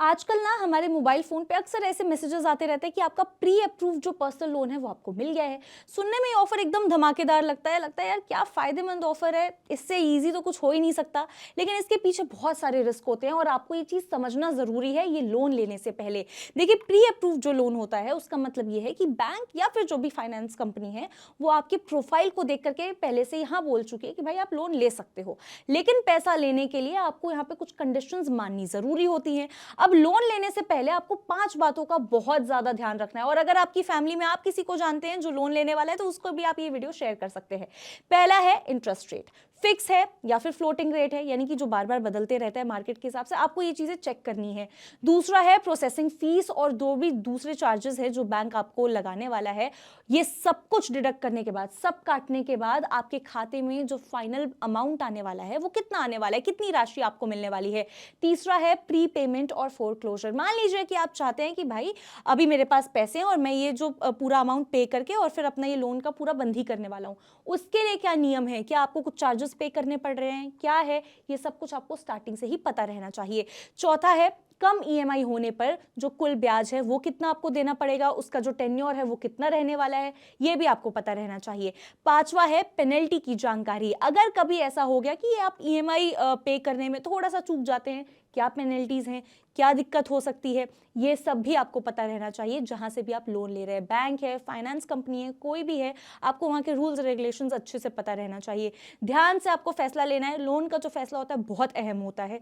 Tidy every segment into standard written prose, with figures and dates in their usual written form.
आजकल ना हमारे मोबाइल फ़ोन पे अक्सर ऐसे मैसेजेस आते रहते हैं कि आपका प्री अप्रूव्ड जो पर्सनल लोन है वो आपको मिल गया है। सुनने में ये ऑफ़र एकदम धमाकेदार लगता है यार क्या फ़ायदेमंद ऑफ़र है, इससे ईज़ी तो कुछ हो ही नहीं सकता। लेकिन इसके पीछे बहुत सारे रिस्क होते हैं और आपको ये चीज़ समझना ज़रूरी है ये लोन लेने से पहले। देखिए प्री अप्रूव्ड जो लोन होता है उसका मतलब ये है कि बैंक या फिर जो भी फाइनेंस कंपनी है वो आपके प्रोफ़ाइल को देख कर के पहले से यहाँ बोल चुके हैं कि भाई आप लोन ले सकते हो। लेकिन पैसा लेने के लिए आपको यहाँ पे कुछ कंडीशंस माननी ज़रूरी होती हैं। अब लोन लेने से पहले आपको 5 बातों का बहुत ज़्यादा ध्यान रखना है और अगर आपकी फैमिली में आप किसी को जानते हैं जो लोन लेने वाला है तो उसको भी आप ये वीडियो शेयर कर सकते हैं। पहला है इंटरेस्ट रेट, फिक्स है या फिर फ्लोटिंग रेट है, यानी कि जो बार-बार बदलते रहता है मार्केट के हिसाब से, आपको ये चीज़ें चेक करनी है। दूसरा है प्रोसेसिंग फीस और जो भी दूसरे चार्जेस है जो बैंक आपको लगाने वाला है, ये सब कुछ डिडक्ट करने के बाद, सब काटने के बाद आपके खाते में जो फाइनल अमाउंट आने वाला है वो कितना आने वाला है, कितनी राशि आपको मिलने वाली है। तीसरा है प्री पेमेंट और फोरक्लोजर। मान लीजिए कि आप चाहते हैं कि भाई अभी मेरे पास पैसे हैं और मैं ये जो पूरा अमाउंट पे करके और फिर अपना ये लोन का पूरा बंद ही करने वाला हूँ, उसके लिए क्या नियम है, क्या आपको कुछ चार्जेस पे करने पड़ रहे हैं, क्या है, ये सब कुछ आपको स्टार्टिंग से ही पता रहना चाहिए। चौथा है कम ईएमआई होने पर जो कुल ब्याज है वो कितना आपको देना पड़ेगा, उसका जो टेन्योर है वो कितना रहने वाला है, ये भी आपको पता रहना चाहिए। पांचवा है पेनल्टी की जानकारी। अगर कभी ऐसा हो गया कि आप ईएमआई पे करने में थोड़ा सा चूक जाते हैं, क्या पेनल्टीज हैं, क्या दिक्कत हो सकती है, ये सब भी आपको पता रहना चाहिए जहां से भी आप लोन ले रहे हैं। बैंक है, फाइनेंस कंपनी है, कोई भी है, आपको वहां के रूल्स रेगुलेशंस अच्छे से पता रहना चाहिए। ध्यान से आपको फैसला लेना है। लोन का जो फैसला होता है बहुत अहम होता है,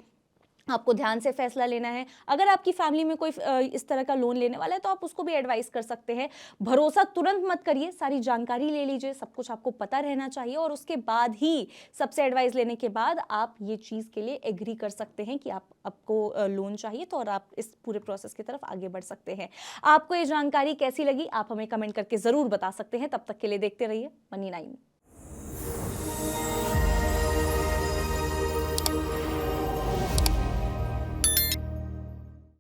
आपको ध्यान से फैसला लेना है। अगर आपकी फैमिली में कोई इस तरह का लोन लेने वाला है तो आप उसको भी एडवाइस कर सकते हैं। भरोसा तुरंत मत करिए, सारी जानकारी ले लीजिए, सब कुछ आपको पता रहना चाहिए और उसके बाद ही सबसे एडवाइस लेने के बाद आप ये चीज़ के लिए एग्री कर सकते हैं कि आपको लोन चाहिए तो और आप इस पूरे प्रोसेस की तरफ आगे बढ़ सकते हैं। आपको ये जानकारी कैसी लगी आप हमें कमेंट करके ज़रूर बता सकते हैं। तब तक के लिए देखते रहिए मनी9।